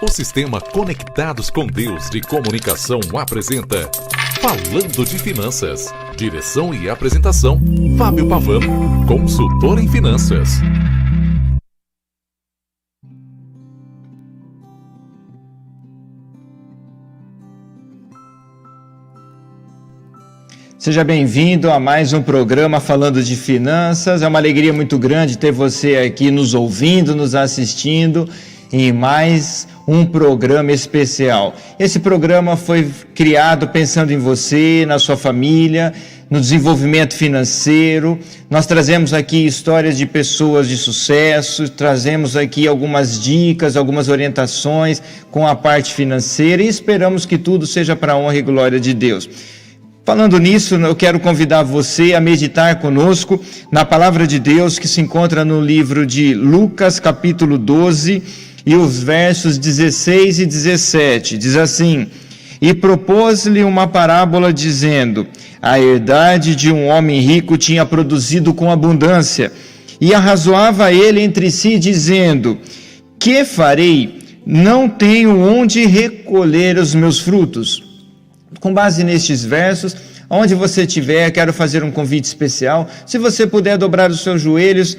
O sistema Conectados com Deus de Comunicação apresenta Falando de Finanças. Direção e apresentação, Fábio Pavan, consultor em finanças. Seja bem-vindo a mais um programa Falando de Finanças. É uma alegria muito grande ter você aqui nos ouvindo, nos assistindo em mais um programa especial. Esse programa foi criado pensando em você, na sua família, no desenvolvimento financeiro. Nós trazemos aqui histórias de pessoas de sucesso, trazemos aqui algumas dicas, algumas orientações com a parte financeira e esperamos que tudo seja para a honra e glória de Deus. Falando nisso, eu quero convidar você a meditar conosco na palavra de Deus que se encontra no livro de Lucas, capítulo 12, e os versos 16 e 17. Diz assim: E propôs-lhe uma parábola dizendo: A herdade de um homem rico tinha produzido com abundância, e arrazoava ele entre si, dizendo: Que farei? Não tenho onde recolher os meus frutos. Com base nestes versos, onde você estiver, quero fazer um convite especial. Se você puder dobrar os seus joelhos,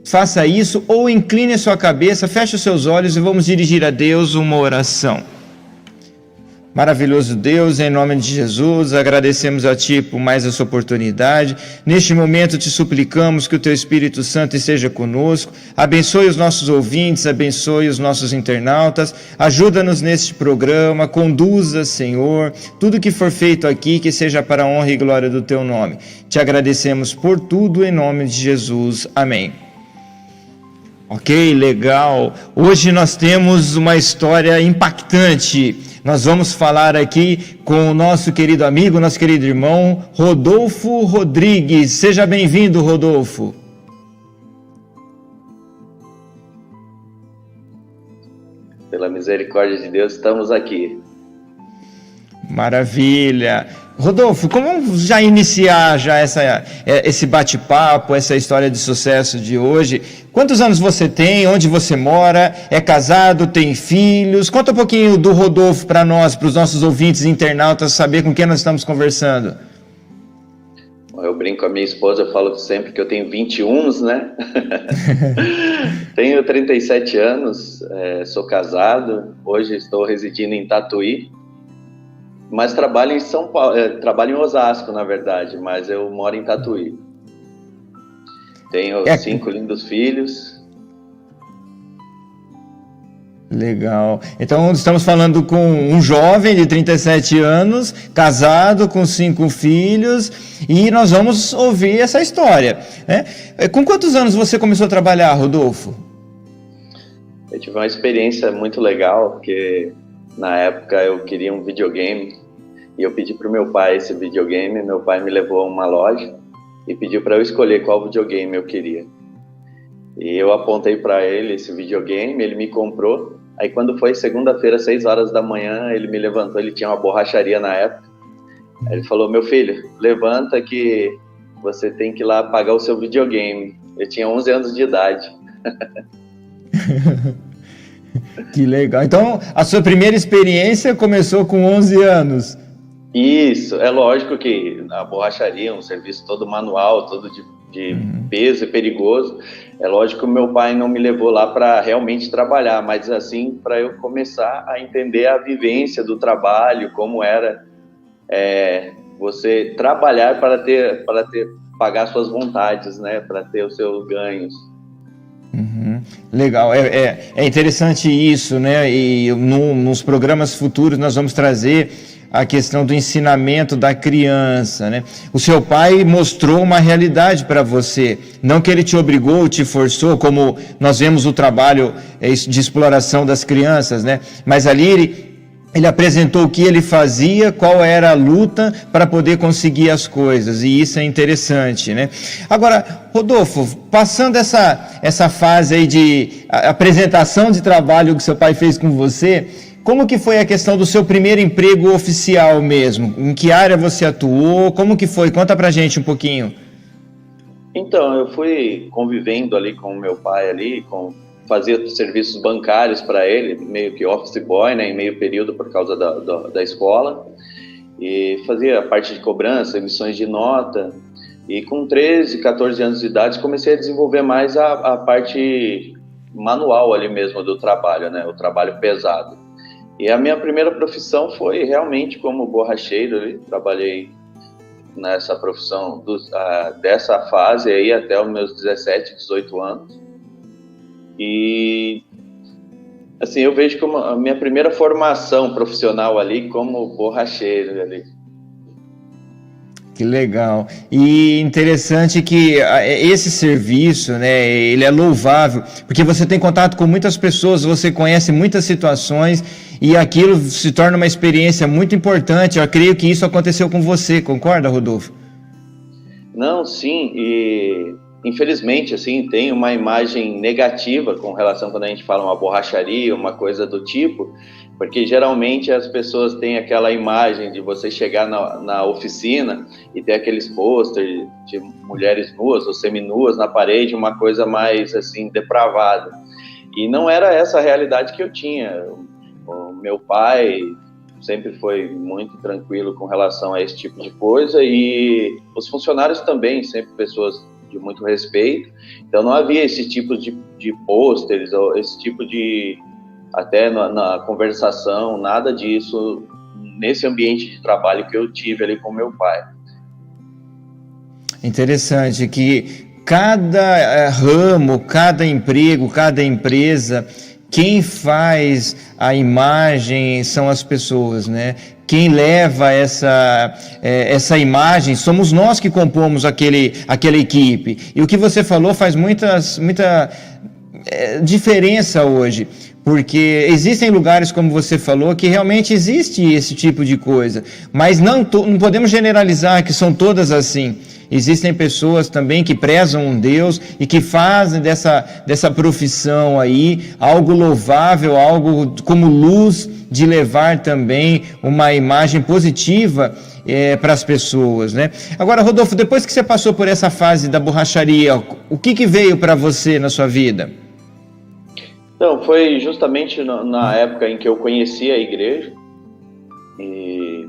faça isso, ou incline a sua cabeça, feche os seus olhos e vamos dirigir a Deus uma oração. Maravilhoso Deus, em nome de Jesus, agradecemos a Ti por mais essa oportunidade. Neste momento te suplicamos que o Teu Espírito Santo esteja conosco, abençoe os nossos ouvintes, abençoe os nossos internautas, ajuda-nos neste programa, conduza, Senhor, tudo que for feito aqui, que seja para a honra e glória do Teu nome. Te agradecemos por tudo, em nome de Jesus. Amém. Ok, legal. Hoje nós temos uma história impactante. Nós vamos falar aqui com o nosso querido amigo, nosso querido irmão, Rodolfo Rodrigues. Seja bem-vindo, Rodolfo. Pela misericórdia de Deus, estamos aqui. Maravilha. Rodolfo, como já iniciar esse bate-papo, essa história de sucesso de hoje? Quantos anos você tem? Onde você mora? É casado? Tem filhos? Conta um pouquinho do Rodolfo para nós, para os nossos ouvintes e internautas, saber com quem nós estamos conversando. Eu brinco com a minha esposa, eu falo sempre que eu tenho 21, né? Tenho 37 anos, sou casado, hoje estou residindo em Tatuí. Mas trabalho em São Paulo, trabalho em Osasco, na verdade, mas eu moro em Tatuí. Tenho 5 lindos filhos. Legal. Então, estamos falando com um jovem de 37 anos, casado, com 5 filhos, e nós vamos ouvir essa história, né? Com quantos anos você começou a trabalhar, Rodolfo? Eu tive uma experiência muito legal, porque na época eu queria um videogame, e eu pedi para o meu pai esse videogame. Meu pai me levou a uma loja e pediu para eu escolher qual videogame eu queria. E eu apontei para ele esse videogame, ele me comprou. Aí quando foi segunda-feira, 6 horas da manhã, ele me levantou, ele tinha uma borracharia na época. Aí ele falou: meu filho, levanta que você tem que ir lá pagar o seu videogame. Eu tinha 11 anos de idade. Que legal. Então, a sua primeira experiência começou com 11 anos. Isso, é lógico que a borracharia é um serviço todo manual, todo de peso e perigoso. É lógico que o meu pai não me levou lá para realmente trabalhar, mas assim, para eu começar a entender a vivência do trabalho, como era você trabalhar para pagar suas vontades, né, para ter os seus ganhos. Legal, é interessante isso, né? E nos programas futuros nós vamos trazer a questão do ensinamento da criança, né? O seu pai mostrou uma realidade para você, não que ele te obrigou, te forçou, como nós vemos o trabalho de exploração das crianças, né? Mas ali ele apresentou o que ele fazia, qual era a luta para poder conseguir as coisas, e isso é interessante, né? Agora, Rodolfo, passando essa fase aí de apresentação de trabalho que seu pai fez com você, como que foi a questão do seu primeiro emprego oficial mesmo? Em que área você atuou? Como que foi? Conta pra gente um pouquinho. Então, eu fui convivendo ali com o meu pai ali, fazia serviços bancários para ele, meio que office boy, né, em meio período por causa da escola, e fazia a parte de cobrança, emissões de nota, e com 13, 14 anos de idade comecei a desenvolver mais a parte manual ali mesmo do trabalho, né, o trabalho pesado. E a minha primeira profissão foi realmente como borracheiro ali. Trabalhei nessa profissão dessa fase aí até os meus 17, 18 anos. E assim, eu vejo como a minha primeira formação profissional ali como borracheiro ali. Que legal. E interessante que esse serviço, né, ele é louvável, porque você tem contato com muitas pessoas, você conhece muitas situações e aquilo se torna uma experiência muito importante. Eu creio que isso aconteceu com você, concorda, Rodolfo? Não, sim, e infelizmente, assim, tem uma imagem negativa com relação quando a gente fala uma borracharia, uma coisa do tipo, porque geralmente as pessoas têm aquela imagem de você chegar na oficina e ter aqueles pôsteres de mulheres nuas ou seminuas na parede, uma coisa mais, assim, depravada. E não era essa a realidade que eu tinha. O meu pai sempre foi muito tranquilo com relação a esse tipo de coisa e os funcionários também, sempre pessoas de muito respeito. Então não havia esse tipo de pôsteres ou esse tipo de... até na conversação, nada disso nesse ambiente de trabalho que eu tive ali com meu pai. Interessante que cada ramo, cada emprego, cada empresa, quem faz a imagem são as pessoas, né? Quem leva essa imagem somos nós que compomos aquela equipe. E o que você falou faz muita diferença hoje, porque existem lugares, como você falou, que realmente existe esse tipo de coisa, mas não podemos generalizar que são todas assim. Existem pessoas também que prezam um Deus e que fazem dessa profissão aí algo louvável, algo como luz de levar também uma imagem positiva para as pessoas, né? Agora, Rodolfo, depois que você passou por essa fase da borracharia, o que veio para você na sua vida? Então, foi justamente na época em que eu conheci a igreja, e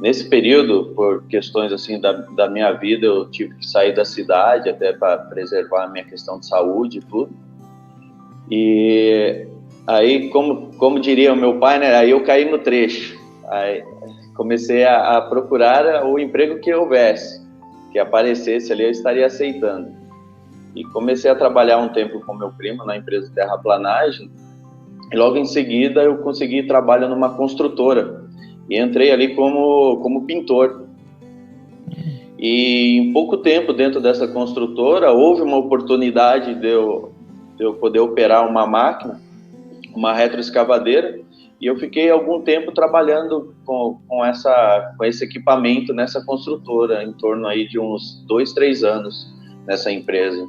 nesse período, por questões assim da minha vida, eu tive que sair da cidade até para preservar a minha questão de saúde e tudo. E aí, como diria o meu pai, né, aí eu caí no trecho. Aí comecei a procurar o emprego que houvesse, que aparecesse ali, eu estaria aceitando. E comecei a trabalhar um tempo com meu primo na empresa de terraplanagem, e logo em seguida eu consegui trabalho numa construtora, e entrei ali como pintor. E em pouco tempo dentro dessa construtora, houve uma oportunidade de eu poder operar uma máquina, uma retroescavadeira, e eu fiquei algum tempo trabalhando com esse equipamento nessa construtora, em torno aí de uns 2, 3 anos nessa empresa.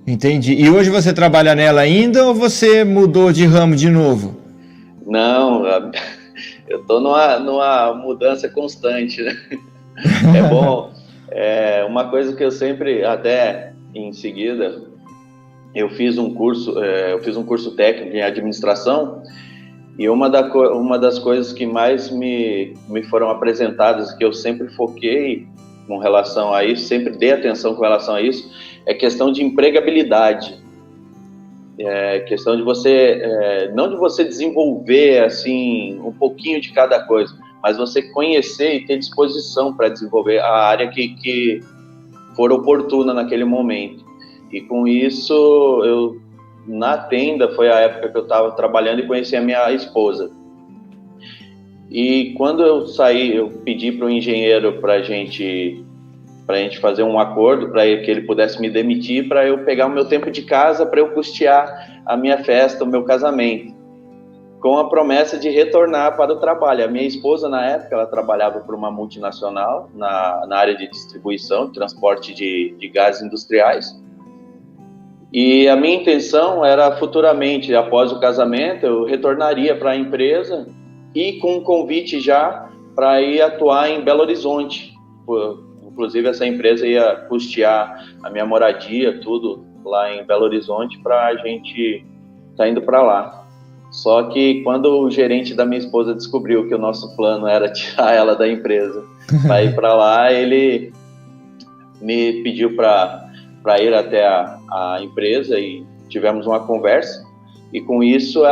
Entendi. E hoje você trabalha nela ainda ou você mudou de ramo de novo? Não, eu estou numa mudança constante, né? É bom. Uma coisa que eu sempre, até em seguida, eu fiz um curso técnico em administração, e uma das coisas que mais me foram apresentadas, que eu sempre foquei com relação a isso, sempre dei atenção com relação a isso, é questão de empregabilidade. Questão de você, não de você desenvolver assim um pouquinho de cada coisa, mas você conhecer e ter disposição para desenvolver a área que for oportuna naquele momento. E com isso, na tenda, foi a época que eu estava trabalhando e conheci a minha esposa. E quando eu saí, eu pedi para o engenheiro para a gente fazer um acordo para que ele pudesse me demitir, para eu pegar o meu tempo de casa, para eu custear a minha festa, o meu casamento, com a promessa de retornar para o trabalho. A minha esposa, na época, ela trabalhava por uma multinacional na área de distribuição, transporte de gases industriais. E a minha intenção era, futuramente, após o casamento, eu retornaria para a empresa e com um convite já para ir atuar em Belo Horizonte. Inclusive, essa empresa ia custear a minha moradia, tudo lá em Belo Horizonte para a gente estar indo para lá. Só que quando o gerente da minha esposa descobriu que o nosso plano era tirar ela da empresa para ir para lá, ele me pediu para ir até a empresa e tivemos uma conversa. E com isso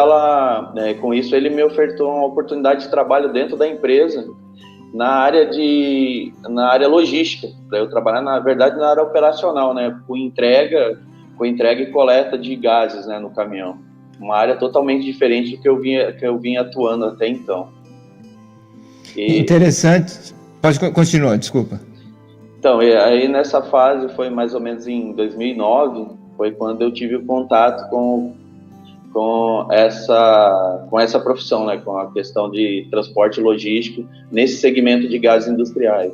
ele me ofertou uma oportunidade de trabalho dentro da empresa na área logística, para eu trabalhar, na verdade, na área operacional, né, com entrega e coleta de gases, né, no caminhão. Uma área totalmente diferente do que eu vinha atuando até então. Interessante. Pode continuar, desculpa. Então, aí nessa fase foi mais ou menos em 2009, foi quando eu tive o contato com essa profissão, né, com a questão de transporte logístico nesse segmento de gases industriais.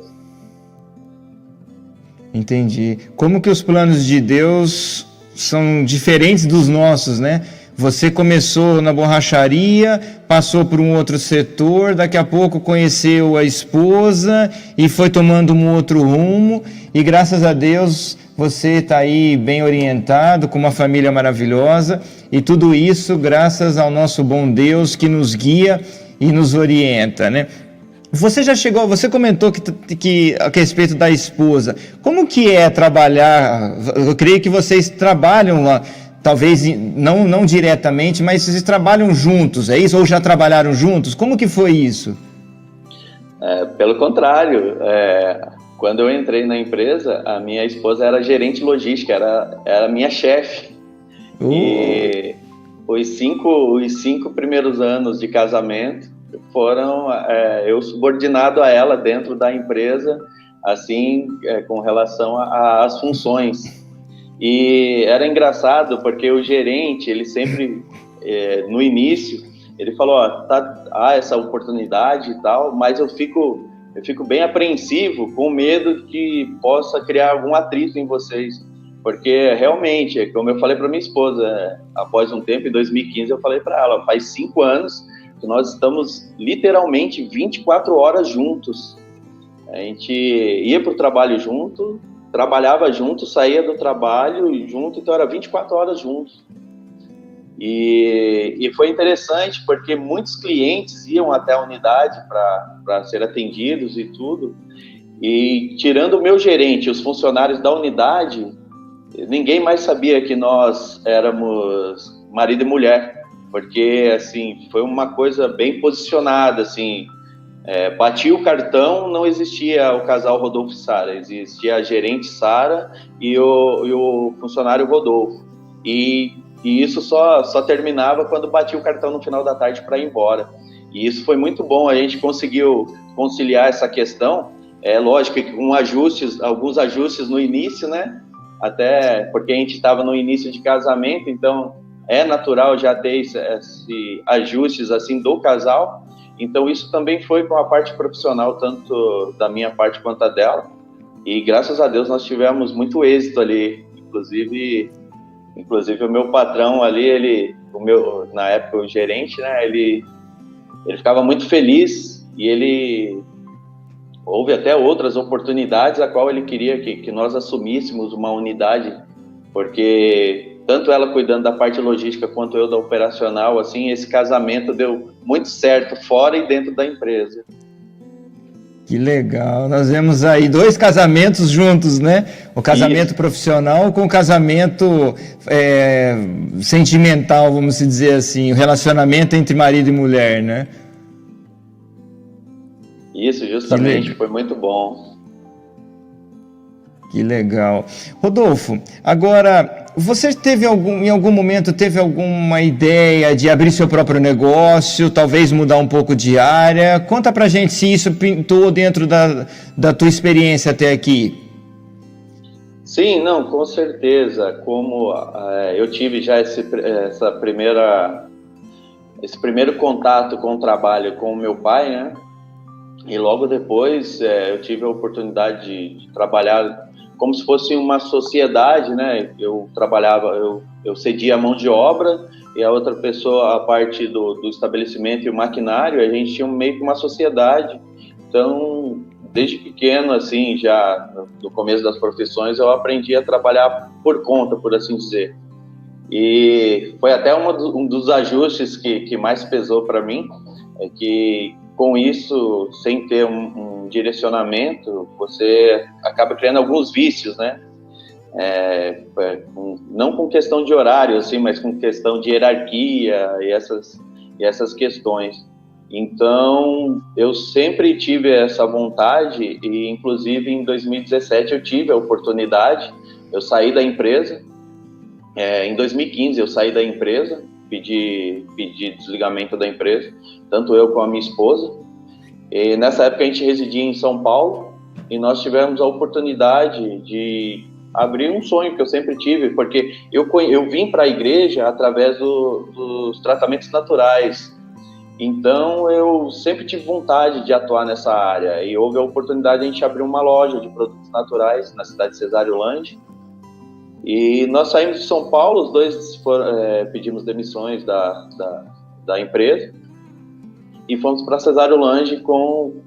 Entendi. Como que os planos de Deus são diferentes dos nossos, né? Você começou na borracharia, passou por um outro setor, daqui a pouco conheceu a esposa e foi tomando um outro rumo, e graças a Deus você está aí bem orientado, com uma família maravilhosa, e tudo isso graças ao nosso bom Deus que nos guia e nos orienta, né? Você comentou que a respeito da esposa, como que é trabalhar? Eu creio que vocês trabalham lá, talvez não diretamente, mas vocês trabalham juntos, é isso? Ou já trabalharam juntos? Como que foi isso? Pelo contrário, quando eu entrei na empresa, a minha esposa era gerente logística, era minha chefe. E os cinco primeiros anos de casamento foram eu subordinado a ela dentro da empresa, assim, com relação às funções. E era engraçado porque o gerente, ele sempre, no início, ele falou, há essa oportunidade e tal, mas eu fico bem apreensivo, com medo que possa criar algum atrito em vocês. Porque realmente, como eu falei para minha esposa, após um tempo, em 2015, eu falei para ela, faz 5 anos que nós estamos literalmente 24 horas juntos. A gente ia para o trabalho junto, trabalhava junto, saía do trabalho junto, então era 24 horas juntos. E foi interessante porque muitos clientes iam até a unidade para ser atendidos e tudo, e tirando o meu gerente, os funcionários da unidade, ninguém mais sabia que nós éramos marido e mulher, porque assim, foi uma coisa bem posicionada, assim, batia o cartão, não existia o casal Rodolfo e Sara, existia a gerente Sara e o funcionário Rodolfo, e isso só terminava quando batia o cartão no final da tarde para ir embora. E isso foi muito bom, a gente conseguiu conciliar essa questão, lógico que com alguns ajustes no início, né, até porque a gente estava no início de casamento, então é natural já ter esse ajustes assim do casal. Então isso também foi com a parte profissional, tanto da minha parte quanto a dela, e graças a Deus nós tivemos muito êxito ali, inclusive o meu patrão ali, na época o gerente, né, ele ficava muito feliz, e houve até outras oportunidades a qual ele queria que nós assumíssemos uma unidade, porque tanto ela cuidando da parte logística quanto eu da operacional, assim, esse casamento deu muito certo fora e dentro da empresa. Que legal, nós vemos aí 2 casamentos juntos, né? O casamento profissional com o casamento sentimental, vamos dizer assim, o relacionamento entre marido e mulher, né? Isso, justamente, foi muito bom. Que legal. Rodolfo, agora, você em algum momento teve alguma ideia de abrir seu próprio negócio, talvez mudar um pouco de área? Conta pra gente se isso pintou dentro da tua experiência até aqui. Sim, não, com certeza. Como eu tive já esse primeiro contato com o trabalho com o meu pai, né? E logo depois eu tive a oportunidade de trabalhar como se fosse uma sociedade, né? Eu cedia a mão de obra e a outra pessoa a parte do estabelecimento e o maquinário. A gente tinha meio que uma sociedade. Então, desde pequeno, assim, já no começo das profissões, eu aprendi a trabalhar por conta, por assim dizer. E foi até um dos ajustes que mais pesou para mim, é que com isso, sem ter um direcionamento, você acaba criando alguns vícios, né? Não com questão de horário, assim, mas com questão de hierarquia e essas questões. Então, eu sempre tive essa vontade e, inclusive, em 2017 eu tive a oportunidade, eu saí da empresa, em 2015 eu saí da empresa, pedi desligamento da empresa, tanto eu como a minha esposa, e nessa época a gente residia em São Paulo e nós tivemos a oportunidade de abrir um sonho que eu sempre tive, porque eu vim para a igreja através dos tratamentos naturais. Então, eu sempre tive vontade de atuar nessa área e houve a oportunidade de a gente abrir uma loja de produtos naturais na cidade de Cesário-Lange. E nós saímos de São Paulo, os dois pedimos demissões da empresa e fomos para Cesário-Lange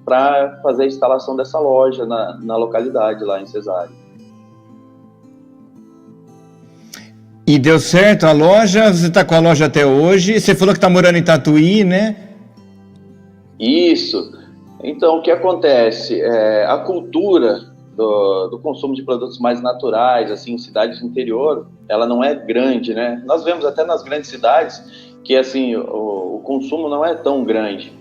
para fazer a instalação dessa loja na localidade, lá em Cesário. E deu certo a loja? Você está com a loja até hoje? Você falou que está morando em Tatuí, né? Isso. Então, o que acontece? A cultura do consumo de produtos mais naturais, assim, em cidades do interior, ela não é grande, né? Nós vemos até nas grandes cidades que, assim, o consumo não é tão grande.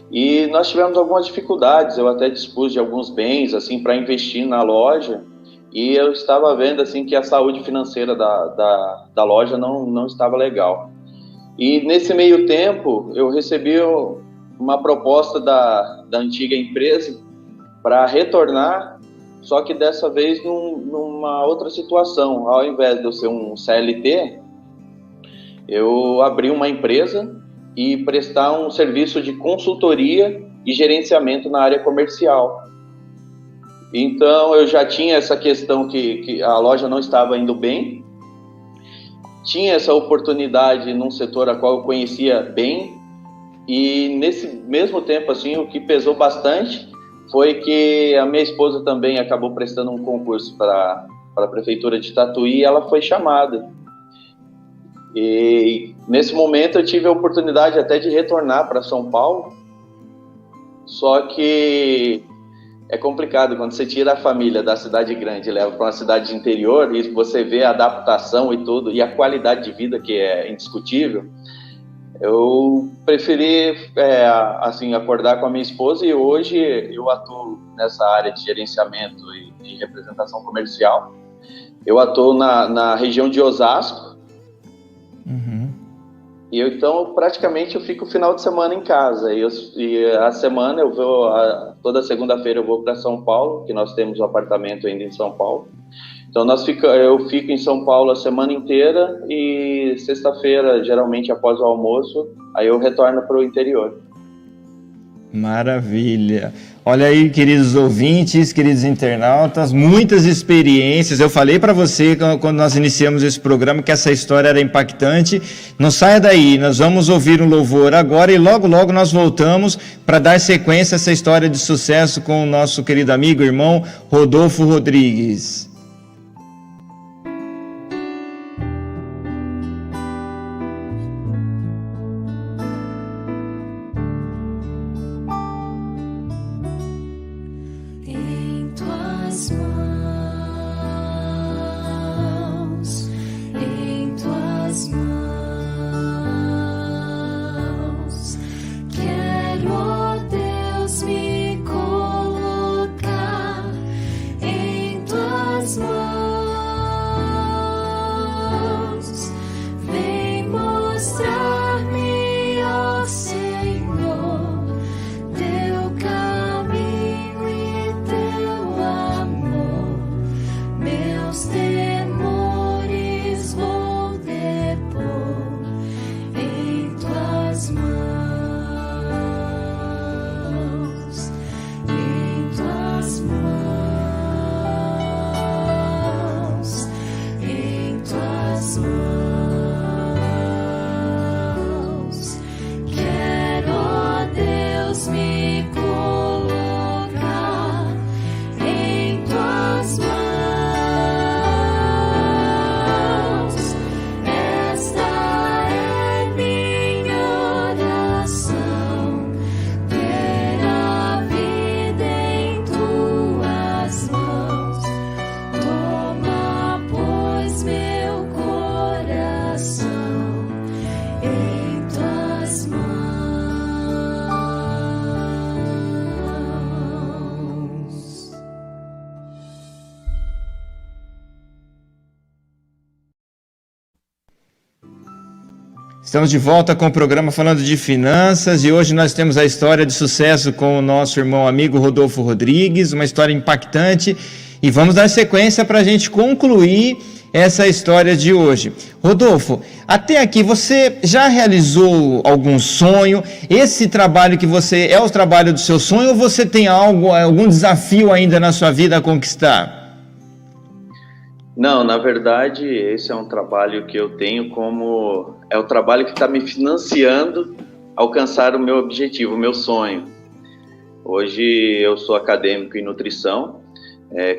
E nós tivemos algumas dificuldades, eu até dispus de alguns bens, assim, para investir na loja, e eu estava vendo, assim, que a saúde financeira da loja não estava legal. E nesse meio tempo, eu recebi uma proposta da antiga empresa para retornar, só que dessa vez numa outra situação. Ao invés de eu ser um CLT, eu abri uma empresa e prestar um serviço de consultoria e gerenciamento na área comercial. Então, eu já tinha essa questão que a loja não estava indo bem, tinha essa oportunidade num setor a qual eu conhecia bem, e nesse mesmo tempo, assim, o que pesou bastante foi que a minha esposa também acabou prestando um concurso para a Prefeitura de Tatuí e ela foi chamada. E nesse momento eu tive a oportunidade até de retornar para São Paulo, só que é complicado quando você tira a família da cidade grande e leva para uma cidade de interior e você vê a adaptação e tudo, e a qualidade de vida que é indiscutível. Eu preferi, assim, acordar com a minha esposa e hoje eu atuo nessa área de gerenciamento e de representação comercial. Eu atuo na região de Osasco. Uhum. E então, praticamente, eu fico o final de semana em casa. E a semana eu vou, toda segunda-feira eu vou para São Paulo, que nós temos um apartamento ainda em São Paulo. Então, eu fico em São Paulo a semana inteira e sexta-feira, geralmente após o almoço, aí eu retorno para o interior. Maravilha. Olha aí, queridos ouvintes, queridos internautas, muitas experiências. Eu falei para você, quando nós iniciamos esse programa, que essa história era impactante. Não saia daí, nós vamos ouvir um louvor agora e logo, logo nós voltamos para dar sequência a essa história de sucesso com o nosso querido amigo, irmão Rodolfo Rodrigues. Estamos de volta com o programa falando de finanças e hoje nós temos a história de sucesso com o nosso irmão amigo Rodolfo Rodrigues, uma história impactante, e vamos dar sequência para a gente concluir essa história de hoje. Rodolfo, até aqui você já realizou algum sonho? Esse trabalho que você é o trabalho do seu sonho ou você tem algum desafio ainda na sua vida a conquistar? Não, na verdade, esse é um trabalho que eu tenho é o trabalho que está me financiando alcançar o meu objetivo, o meu sonho. Hoje eu sou acadêmico em nutrição.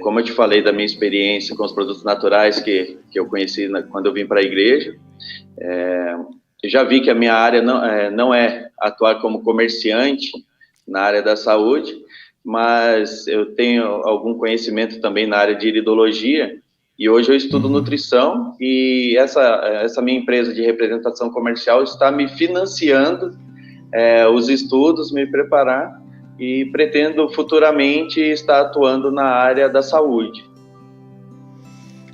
Como eu te falei da minha experiência com os produtos naturais que eu conheci quando eu vim para a igreja, eu já vi que a minha área não é atuar como comerciante na área da saúde, mas eu tenho algum conhecimento também na área de iridologia. E hoje eu estudo nutrição e essa minha empresa de representação comercial está me financiando os estudos, me preparar e pretendo futuramente estar atuando na área da saúde.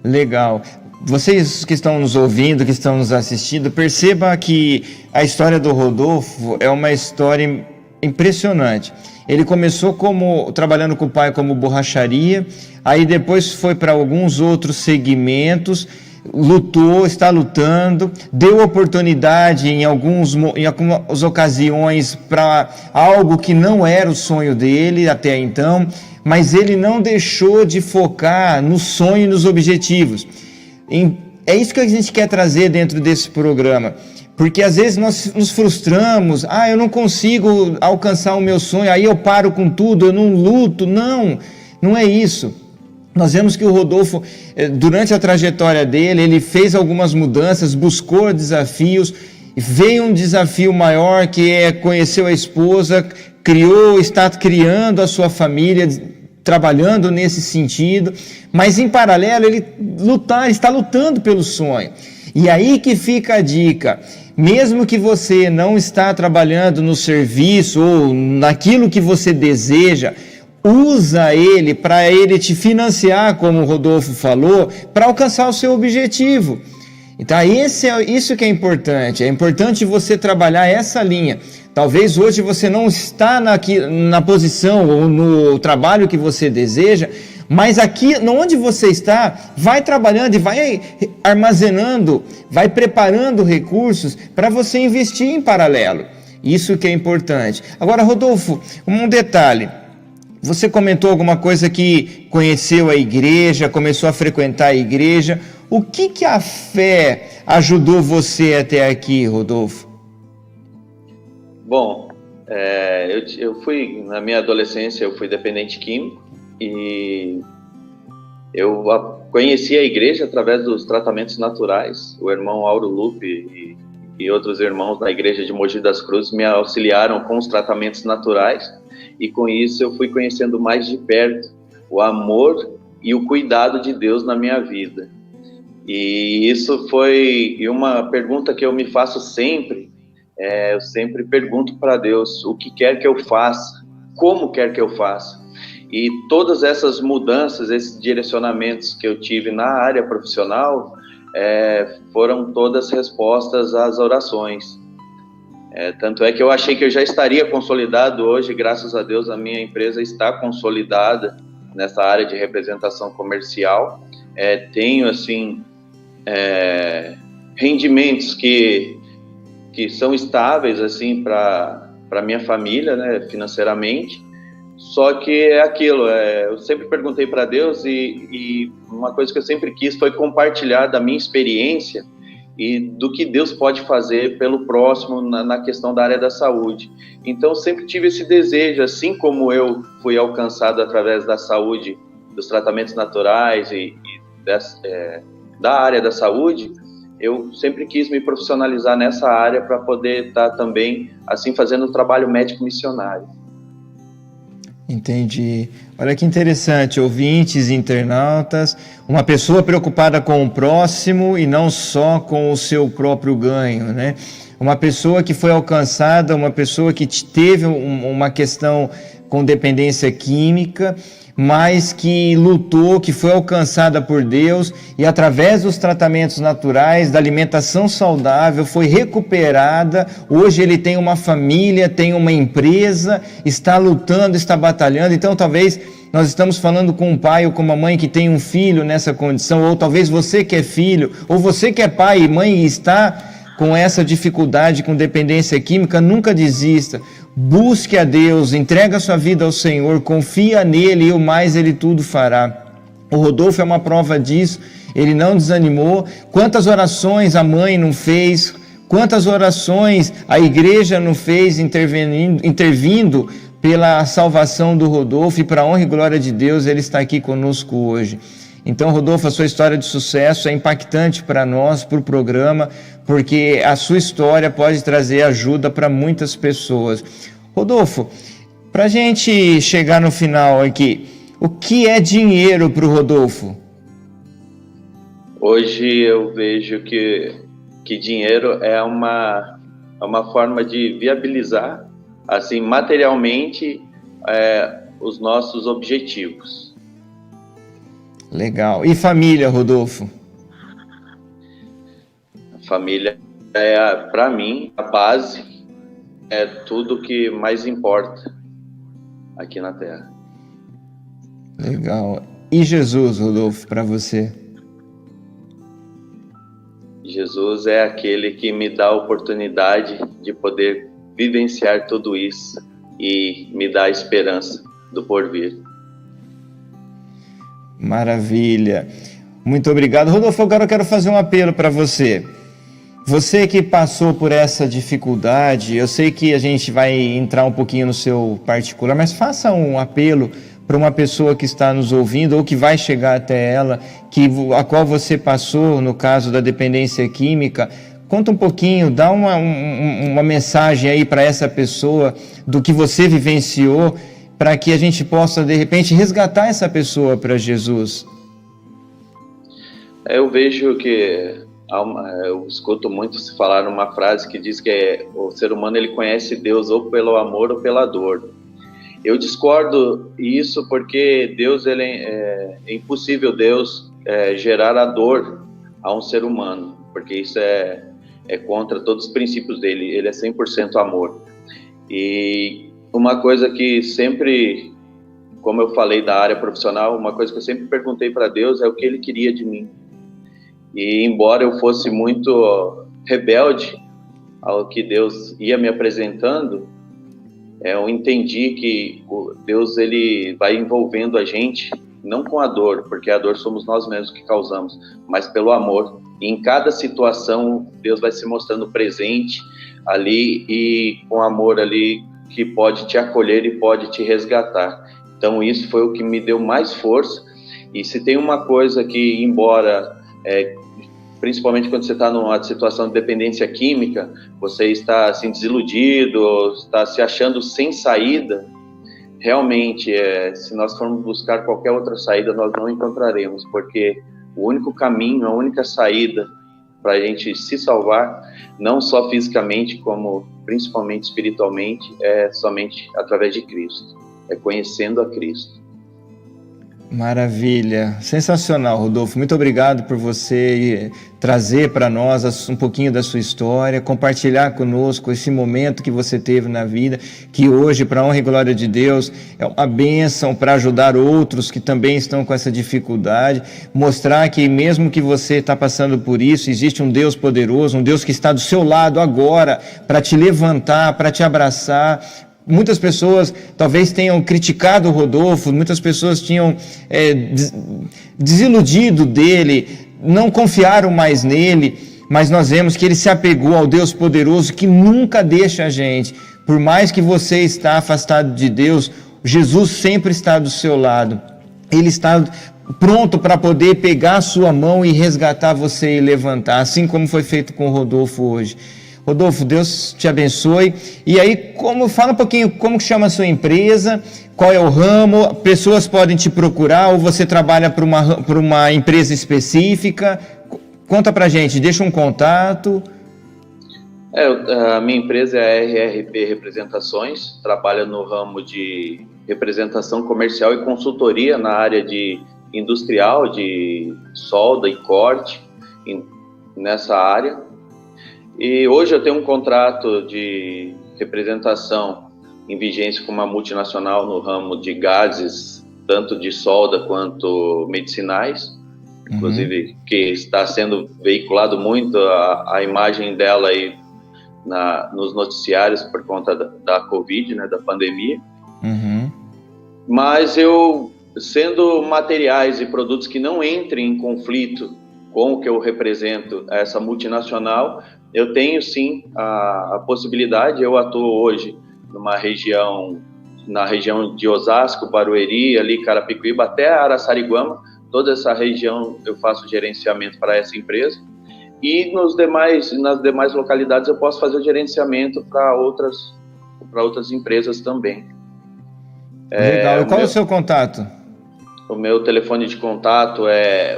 Legal. Vocês que estão nos ouvindo, que estão nos assistindo, perceba que a história do Rodolfo é uma história impressionante. Ele começou trabalhando com o pai como borracharia, aí depois foi para alguns outros segmentos, está lutando, deu oportunidade em algumas ocasiões para algo que não era o sonho dele até então, mas ele não deixou de focar no sonho e nos objetivos. É isso que a gente quer trazer dentro desse programa. Porque às vezes nós nos frustramos, eu não consigo alcançar o meu sonho, aí eu paro com tudo, eu não luto. Não é isso. Nós vemos que o Rodolfo, durante a trajetória dele, ele fez algumas mudanças, buscou desafios, veio um desafio maior que conheceu a esposa, está criando a sua família, trabalhando nesse sentido, mas em paralelo ele está lutando pelo sonho. E aí que fica a dica, mesmo que você não está trabalhando no serviço ou naquilo que você deseja, usa ele para ele te financiar, como o Rodolfo falou, para alcançar o seu objetivo. Então isso que é importante você trabalhar essa linha. Talvez hoje você não está na posição ou no trabalho que você deseja, mas aqui, onde você está, vai trabalhando e vai armazenando, vai preparando recursos para você investir em paralelo. Isso que é importante. Agora, Rodolfo, um detalhe. Você comentou alguma coisa que conheceu a igreja, começou a frequentar a igreja. O que a fé ajudou você até aqui, Rodolfo? Bom, na minha adolescência, eu fui dependente químico. E eu conheci a igreja através dos tratamentos naturais. O irmão Auro Lupe e outros irmãos da igreja de Mogi das Cruzes me auxiliaram com os tratamentos naturais, e com isso eu fui conhecendo mais de perto o amor e o cuidado de Deus na minha vida. E isso foi uma pergunta que eu me faço sempre. Eu sempre pergunto para Deus o que quer que eu faça, como quer que eu faça. E todas essas mudanças, esses direcionamentos que eu tive na área profissional, foram todas respostas às orações. Tanto é que eu achei que eu já estaria consolidado hoje, graças a Deus a minha empresa está consolidada nessa área de representação comercial. Tenho, assim, rendimentos que são estáveis, assim, para minha família, né, financeiramente. Só que é aquilo, eu sempre perguntei para Deus e uma coisa que eu sempre quis foi compartilhar da minha experiência e do que Deus pode fazer pelo próximo na questão da área da saúde. Então, sempre tive esse desejo, assim como eu fui alcançado através da saúde, dos tratamentos naturais da área da saúde, eu sempre quis me profissionalizar nessa área para poder estar também, assim, fazendo o trabalho médico missionário. Entendi. Olha que interessante, ouvintes, internautas, uma pessoa preocupada com o próximo e não só com o seu próprio ganho, né? Uma pessoa que foi alcançada, uma pessoa que teve uma questão com dependência química, mas que lutou, que foi alcançada por Deus e através dos tratamentos naturais, da alimentação saudável, foi recuperada. Hoje ele tem uma família, tem uma empresa, está lutando, está batalhando. Então talvez nós estamos falando com um pai ou com uma mãe que tem um filho nessa condição, ou talvez você que é filho, ou você que é pai e mãe e está com essa dificuldade, com dependência química. Nunca desista. Busque a Deus, entrega a sua vida ao Senhor, confia nele e o mais ele tudo fará. O Rodolfo é uma prova disso, ele não desanimou. Quantas orações a mãe não fez, quantas orações a igreja não fez intervindo pela salvação do Rodolfo, e para a honra e glória de Deus ele está aqui conosco hoje. Então, Rodolfo, a sua história de sucesso é impactante para nós, para o programa, porque a sua história pode trazer ajuda para muitas pessoas. Rodolfo, para a gente chegar no final aqui, o que é dinheiro para o Rodolfo? Hoje eu vejo que dinheiro é uma forma de viabilizar, assim, materialmente, os nossos objetivos. Legal. E família, Rodolfo? Família para mim, a base, é tudo que mais importa aqui na Terra. Legal. E Jesus, Rodolfo, para você? Jesus é aquele que me dá a oportunidade de poder vivenciar tudo isso e me dá a esperança do porvir. Maravilha. Muito obrigado. Rodolfo, agora eu quero fazer um apelo para você. Você que passou por essa dificuldade, eu sei que a gente vai entrar um pouquinho no seu particular, mas faça um apelo para uma pessoa que está nos ouvindo ou que vai chegar até ela, a qual você passou no caso da dependência química. Conta um pouquinho, dá uma mensagem aí para essa pessoa do que você vivenciou, para que a gente possa, de repente, resgatar essa pessoa para Jesus. Eu vejo que eu escuto muito se falar uma frase que diz que o ser humano ele conhece Deus ou pelo amor ou pela dor. Eu discordo isso porque Deus é impossível Deus gerar a dor a um ser humano, porque isso é contra todos os princípios dele. Ele é 100% amor. E uma coisa que sempre, como eu falei da área profissional, uma coisa que eu sempre perguntei para Deus é o que Ele queria de mim. E embora eu fosse muito rebelde ao que Deus ia me apresentando, eu entendi que Deus ele vai envolvendo a gente, não com a dor, porque a dor somos nós mesmos que causamos, mas pelo amor. E em cada situação, Deus vai se mostrando presente ali e com amor ali, que pode te acolher e pode te resgatar. Então isso foi o que me deu mais força. E se tem uma coisa que, embora, principalmente quando você está numa situação de dependência química, você está assim desiludido, está se achando sem saída, realmente, se nós formos buscar qualquer outra saída, nós não encontraremos, porque o único caminho, a única saída para a gente se salvar, não só fisicamente, como principalmente espiritualmente, é somente através de Cristo, é conhecendo a Cristo. Maravilha, sensacional, Rodolfo. Muito obrigado por você trazer para nós um pouquinho da sua história, compartilhar conosco esse momento que você teve na vida, que hoje, para a honra e glória de Deus, é uma bênção para ajudar outros que também estão com essa dificuldade, mostrar que mesmo que você está passando por isso, existe um Deus poderoso, um Deus que está do seu lado agora para te levantar, para te abraçar. Muitas pessoas talvez tenham criticado o Rodolfo, muitas pessoas tinham desiludido dele, não confiaram mais nele, mas nós vemos que ele se apegou ao Deus poderoso que nunca deixa a gente. Por mais que você está afastado de Deus, Jesus sempre está do seu lado. Ele está pronto para poder pegar a sua mão e resgatar você e levantar, assim como foi feito com o Rodolfo hoje. Rodolfo, Deus te abençoe. E aí, fala um pouquinho como que chama a sua empresa, qual é o ramo, pessoas podem te procurar ou você trabalha para uma empresa específica? Conta pra gente, deixa um contato. A minha empresa é a RRP Representações, trabalha no ramo de representação comercial e consultoria na área de industrial, de solda e corte, nessa área. E hoje eu tenho um contrato de representação em vigência com uma multinacional no ramo de gases, tanto de solda quanto medicinais, inclusive que está sendo veiculado muito a imagem dela aí nos noticiários por conta da Covid, né, da pandemia. Mas eu, sendo materiais e produtos que não entrem em conflito com o que eu represento, essa multinacional, eu tenho sim a possibilidade. Eu atuo hoje na região de Osasco, Barueri, ali Carapicuíba, até Araçariguama, toda essa região eu faço gerenciamento para essa empresa, e nas demais localidades eu posso fazer o gerenciamento para outras empresas também. Legal. E qual é o seu contato? O meu telefone de contato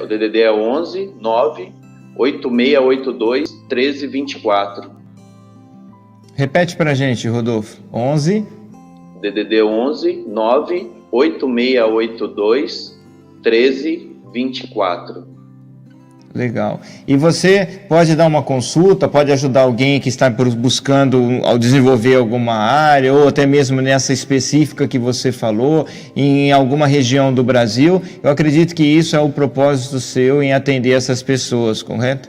o DDD é 11 9 8682 1324. Repete pra gente, Rodolfo. 11 DDD 11 9 8682 1324. Legal. E você pode dar uma consulta, pode ajudar alguém que está buscando ao desenvolver alguma área, ou até mesmo nessa específica que você falou, em alguma região do Brasil. Eu acredito que isso é o propósito seu em atender essas pessoas, correto?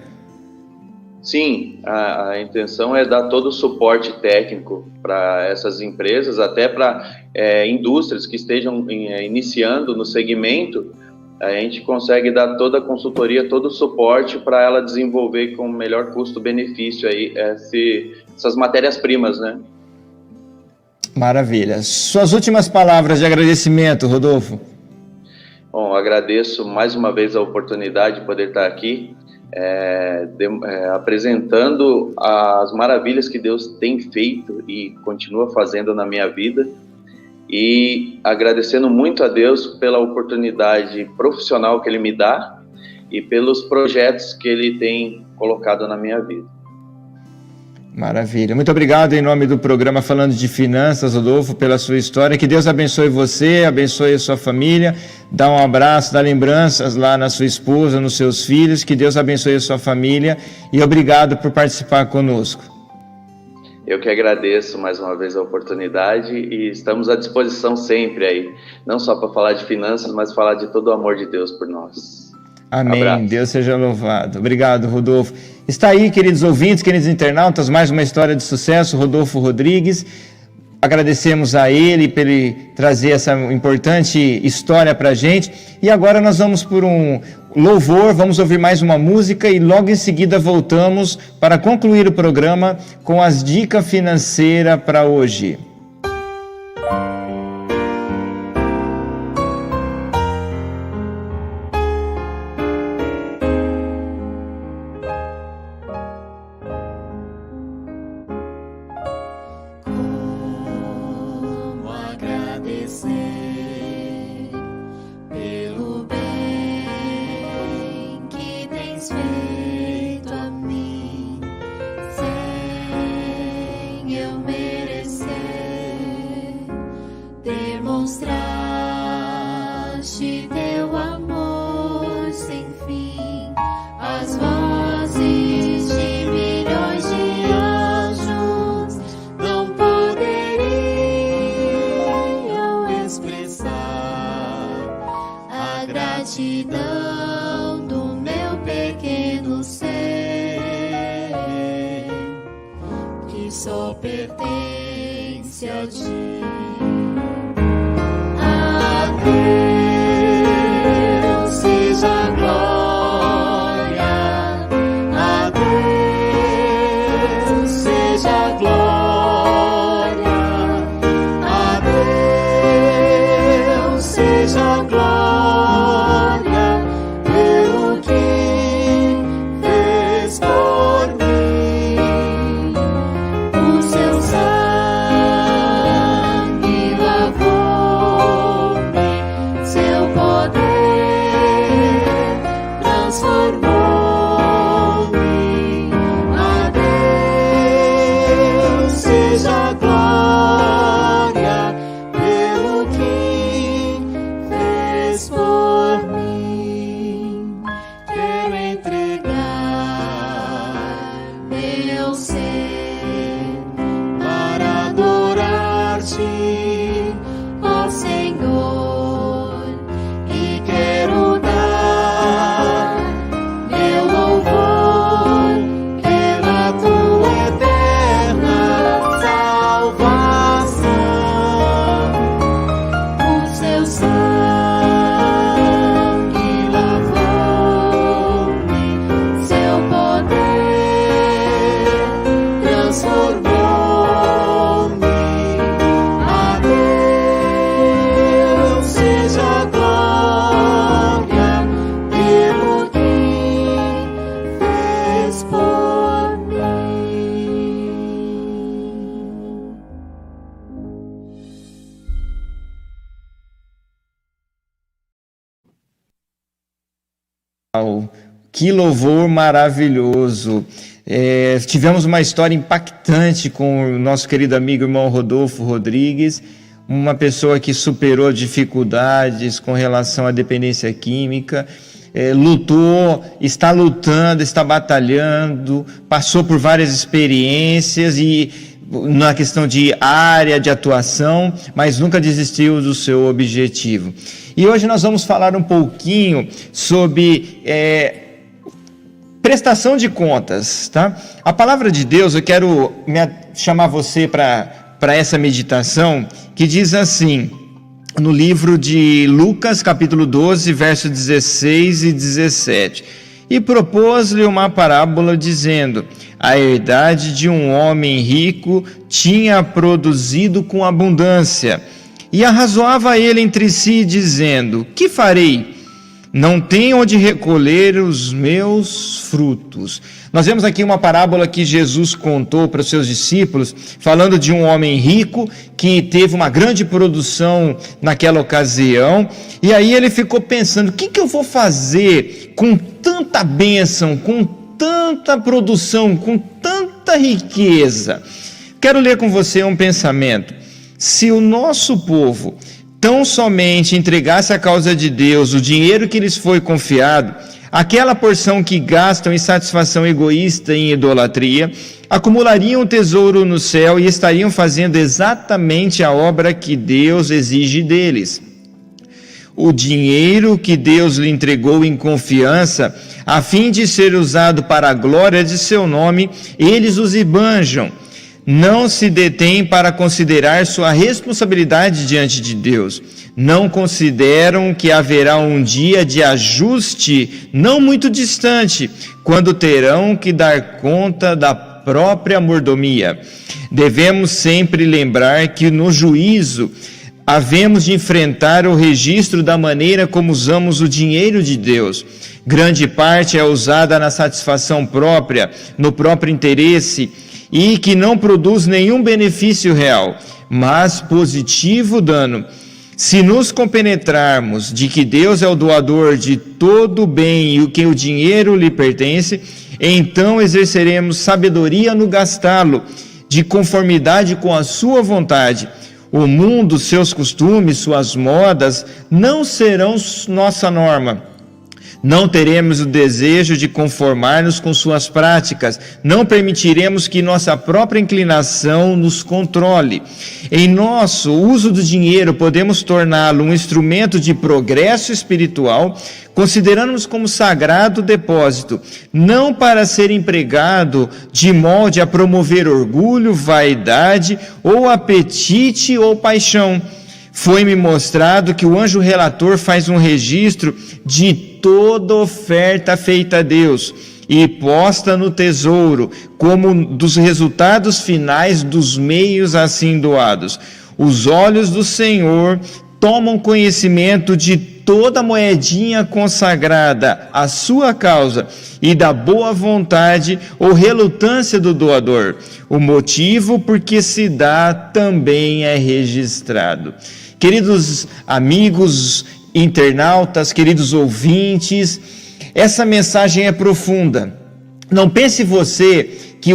Sim, a intenção é dar todo o suporte técnico para essas empresas, até para indústrias que estejam iniciando no segmento. A gente consegue dar toda a consultoria, todo o suporte para ela desenvolver com o melhor custo-benefício aí essas matérias-primas, né? Maravilha. Suas últimas palavras de agradecimento, Rodolfo. Bom, agradeço mais uma vez a oportunidade de poder estar aqui apresentando as maravilhas que Deus tem feito e continua fazendo na minha vida. E agradecendo muito a Deus pela oportunidade profissional que Ele me dá e pelos projetos que Ele tem colocado na minha vida. Maravilha. Muito obrigado em nome do programa Falando de Finanças, Rodolfo, pela sua história. Que Deus abençoe você, abençoe a sua família. Dá um abraço, dá lembranças lá na sua esposa, nos seus filhos. Que Deus abençoe a sua família e obrigado por participar conosco. Eu que agradeço mais uma vez a oportunidade e estamos à disposição sempre aí, não só para falar de finanças, mas falar de todo o amor de Deus por nós. Amém. Abraço. Deus seja louvado. Obrigado, Rodolfo. Está aí, queridos ouvintes, queridos internautas, mais uma história de sucesso, Rodolfo Rodrigues. Agradecemos a ele por ele trazer essa importante história para a gente. E agora nós vamos por um louvor, vamos ouvir mais uma música e logo em seguida voltamos para concluir o programa com as dicas financeiras para hoje. Demonstraste teu amor sem fim, as vozes de milhões de anjos não poderiam expressar a gratidão do meu pequeno ser, que só pertence a ti. Deus seja a glória, a Deus seja a glória, a Deus seja a glória, pelo que fez por mim, o seu sangue Que louvor maravilhoso! Tivemos uma história impactante com o nosso querido amigo irmão Rodolfo Rodrigues, uma pessoa que superou dificuldades com relação à dependência química, lutou, está lutando, está batalhando, passou por várias experiências e na questão de área de atuação, mas nunca desistiu do seu objetivo. E hoje nós vamos falar um pouquinho sobre prestação de contas, tá? A palavra de Deus, eu quero chamar você para essa meditação, que diz assim, no livro de Lucas, capítulo 12, versos 16 e 17. E propôs-lhe uma parábola, dizendo: a herdade de um homem rico tinha produzido com abundância. E arrazoava ele entre si, dizendo: que farei? Não tenho onde recolher os meus frutos. Nós vemos aqui uma parábola que Jesus contou para os seus discípulos, falando de um homem rico que teve uma grande produção naquela ocasião, e aí ele ficou pensando: o que eu vou fazer com tanta bênção, com tanta produção, com tanta riqueza? Quero ler com você um pensamento. Se o nosso povo tão somente entregasse à causa de Deus o dinheiro que lhes foi confiado, aquela porção que gastam em satisfação egoísta e em idolatria, acumulariam tesouro no céu e estariam fazendo exatamente a obra que Deus exige deles. O dinheiro que Deus lhe entregou em confiança, a fim de ser usado para a glória de seu nome, eles os esbanjam. Não se detêm para considerar sua responsabilidade diante de Deus. Não consideram que haverá um dia de ajuste não muito distante, quando terão que dar conta da própria mordomia. Devemos sempre lembrar que no juízo havemos de enfrentar o registro da maneira como usamos o dinheiro de Deus. Grande parte é usada na satisfação própria, no próprio interesse, e que não produz nenhum benefício real, mas positivo dano. Se nos compenetrarmos de que Deus é o doador de todo o bem e que o dinheiro lhe pertence, então exerceremos sabedoria no gastá-lo, de conformidade com a sua vontade. O mundo, seus costumes, suas modas não serão nossa norma. Não teremos o desejo de conformar-nos com suas práticas. Não permitiremos que nossa própria inclinação nos controle. Em nosso uso do dinheiro, podemos torná-lo um instrumento de progresso espiritual, considerando-nos como sagrado depósito, não para ser empregado de molde a promover orgulho, vaidade, ou apetite ou paixão. Foi-me mostrado que o anjo relator faz um registro de toda oferta feita a Deus e posta no tesouro, como dos resultados finais dos meios assim doados. Os olhos do Senhor tomam conhecimento de toda moedinha consagrada à sua causa e da boa vontade ou relutância do doador. O motivo por que se dá também é registrado. Queridos amigos internautas, queridos ouvintes, essa mensagem é profunda. Não pense você que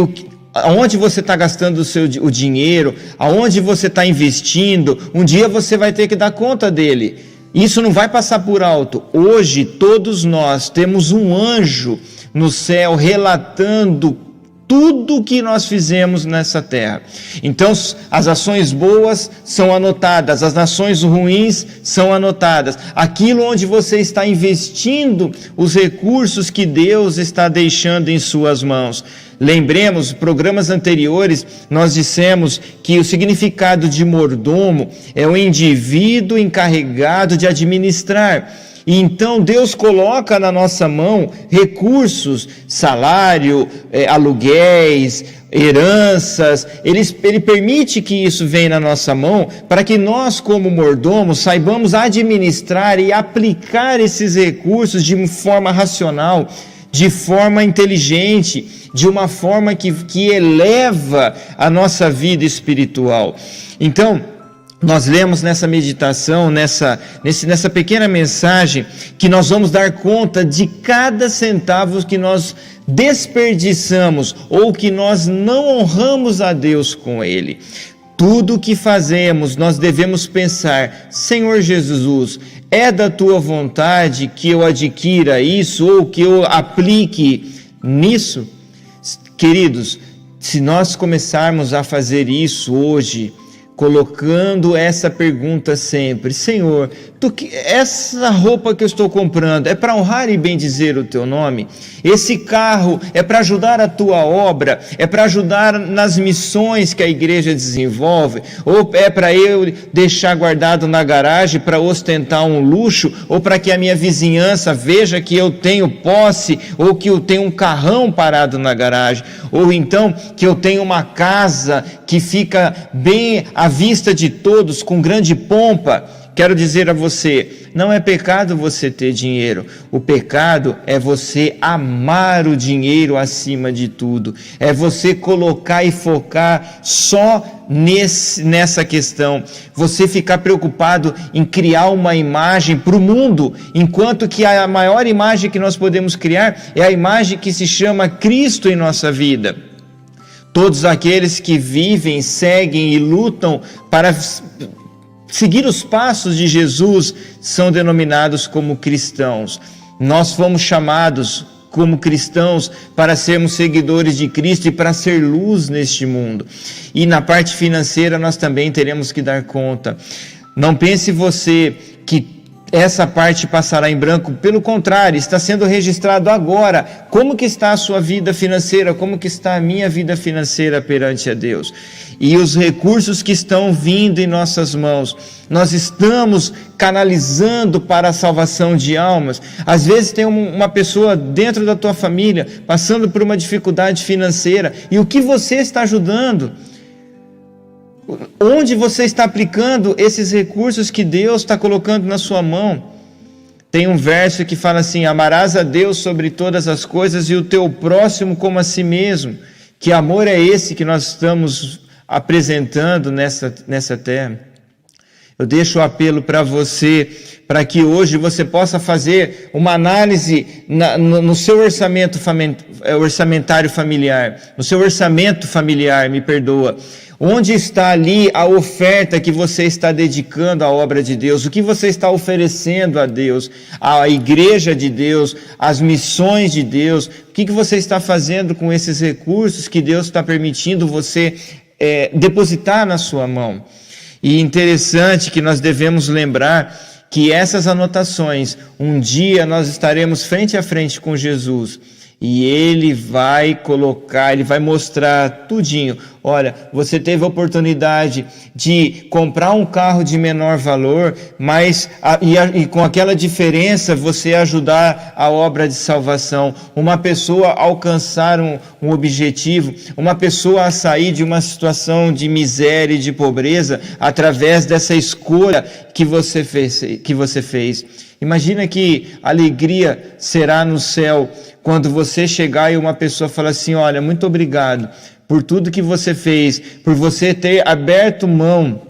aonde você está gastando o dinheiro, aonde você está investindo, um dia você vai ter que dar conta dele. Isso não vai passar por alto. Hoje todos nós temos um anjo no céu relatando tudo o que nós fizemos nessa terra. Então, as ações boas são anotadas, as ações ruins são anotadas. Aquilo onde você está investindo os recursos que Deus está deixando em suas mãos. Lembremos, programas anteriores, nós dissemos que o significado de mordomo é o indivíduo encarregado de administrar. E então Deus coloca na nossa mão recursos, salário, aluguéis, heranças. Ele permite que isso venha na nossa mão para que nós, como mordomos, saibamos administrar e aplicar esses recursos de forma racional, de forma inteligente, de uma forma que eleva a nossa vida espiritual. Então, Nós lemos nessa meditação, nessa pequena mensagem, que nós vamos dar conta de cada centavo que nós desperdiçamos ou que nós não honramos a Deus com ele. Tudo o que fazemos, nós devemos pensar: Senhor Jesus, é da tua vontade que eu adquira isso ou que eu aplique nisso? Queridos, se nós começarmos a fazer isso hoje, colocando essa pergunta sempre: Senhor, essa roupa que eu estou comprando é para honrar e bendizer o teu nome? Esse carro é para ajudar a tua obra? É para ajudar nas missões que a igreja desenvolve? Ou é para eu deixar guardado na garagem para ostentar um luxo? Ou para que a minha vizinhança veja que eu tenho posse? Ou que eu tenho um carrão parado na garagem? Ou então que eu tenho uma casa que fica bem à vista de todos, com grande pompa? Quero dizer a você, não é pecado você ter dinheiro. O pecado é você amar o dinheiro acima de tudo. É você colocar e focar só nessa questão. Você ficar preocupado em criar uma imagem para o mundo, enquanto que a maior imagem que nós podemos criar é a imagem que se chama Cristo em nossa vida. Todos aqueles que vivem, seguem e lutam para seguir os passos de Jesus são denominados como cristãos. Nós fomos chamados como cristãos para sermos seguidores de Cristo e para ser luz neste mundo. E na parte financeira nós também teremos que dar conta. Não pense você que essa parte passará em branco, pelo contrário, está sendo registrado agora. Como que está a sua vida financeira? Como que está a minha vida financeira perante a Deus? E os recursos que estão vindo em nossas mãos, nós estamos canalizando para a salvação de almas? Às vezes tem uma pessoa dentro da tua família passando por uma dificuldade financeira, e o que você está ajudando? Onde você está aplicando esses recursos que Deus está colocando na sua mão? Tem um verso que fala assim: amarás a Deus sobre todas as coisas e o teu próximo como a si mesmo. Que amor é esse que nós estamos apresentando nessa terra? Eu deixo o apelo para você, para que hoje você possa fazer uma análise no seu orçamentário familiar, no seu orçamento familiar, Onde está ali a oferta que você está dedicando à obra de Deus? O que você está oferecendo a Deus, à igreja de Deus, às missões de Deus? O que você está fazendo com esses recursos que Deus está permitindo você depositar na sua mão? E interessante que nós devemos lembrar que essas anotações, um dia nós estaremos frente a frente com Jesus, e Ele vai colocar, Ele vai mostrar tudinho. Olha, você teve a oportunidade de comprar um carro de menor valor, mas e com aquela diferença você ajudar a obra de salvação, uma pessoa a alcançar um objetivo, uma pessoa a sair de uma situação de miséria e de pobreza através dessa escolha que você fez. Imagina que alegria será no céu quando você chegar e uma pessoa falar assim: olha, muito obrigado por tudo que você fez, por você ter aberto mão,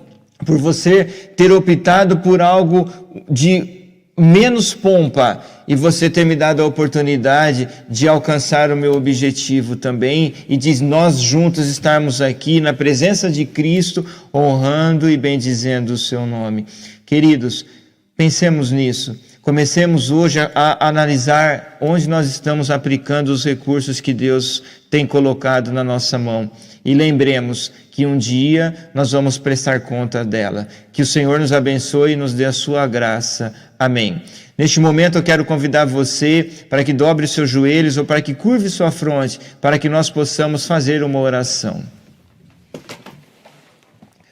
por você ter optado por algo de menos pompa e você ter me dado a oportunidade de alcançar o meu objetivo também, e de nós juntos estarmos aqui na presença de Cristo, honrando e bendizendo o seu nome. Queridos, pensemos nisso. Comecemos hoje a analisar onde nós estamos aplicando os recursos que Deus tem colocado na nossa mão. E lembremos que um dia nós vamos prestar conta dela. Que o Senhor nos abençoe e nos dê a sua graça. Amém. Neste momento eu quero convidar você para que dobre os seus joelhos ou para que curve sua fronte, para que nós possamos fazer uma oração.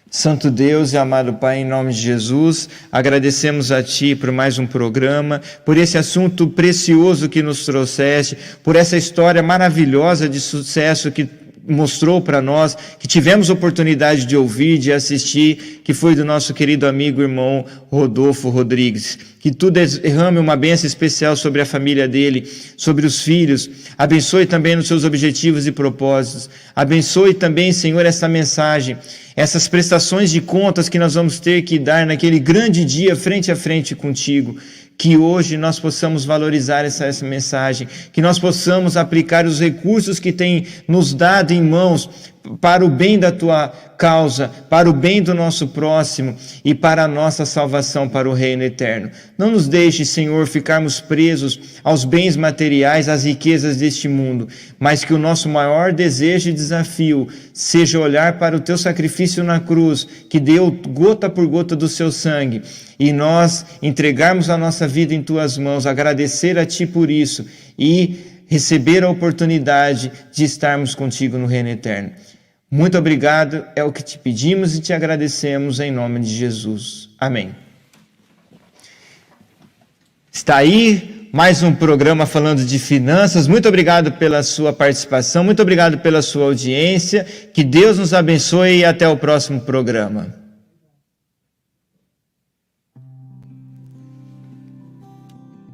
Santo Deus e amado Pai, em nome de Jesus, agradecemos a Ti por mais um programa, por esse assunto precioso que nos trouxeste, por essa história maravilhosa de sucesso que mostrou para nós, que tivemos oportunidade de ouvir, de assistir, que foi do nosso querido amigo irmão Rodolfo Rodrigues. Que tu derrame uma bênção especial sobre a família dele, sobre os filhos. Abençoe também nos seus objetivos e propósitos. Abençoe também, Senhor, essa mensagem, essas prestações de contas que nós vamos ter que dar naquele grande dia frente a frente contigo. Que hoje nós possamos valorizar essa mensagem, que nós possamos aplicar os recursos que tem nos dado em mãos para o bem da tua causa, para o bem do nosso próximo e para a nossa salvação, para o reino eterno. Não nos deixe, Senhor, ficarmos presos aos bens materiais, às riquezas deste mundo, mas que o nosso maior desejo e desafio seja olhar para o teu sacrifício na cruz, que deu gota por gota do seu sangue, e nós entregarmos a nossa vida em tuas mãos, agradecer a ti por isso e receber a oportunidade de estarmos contigo no reino eterno. Muito obrigado, é o que te pedimos e te agradecemos em nome de Jesus. Amém. Está aí mais um programa falando de finanças. Muito obrigado pela sua participação, muito obrigado pela sua audiência. Que Deus nos abençoe e até o próximo programa.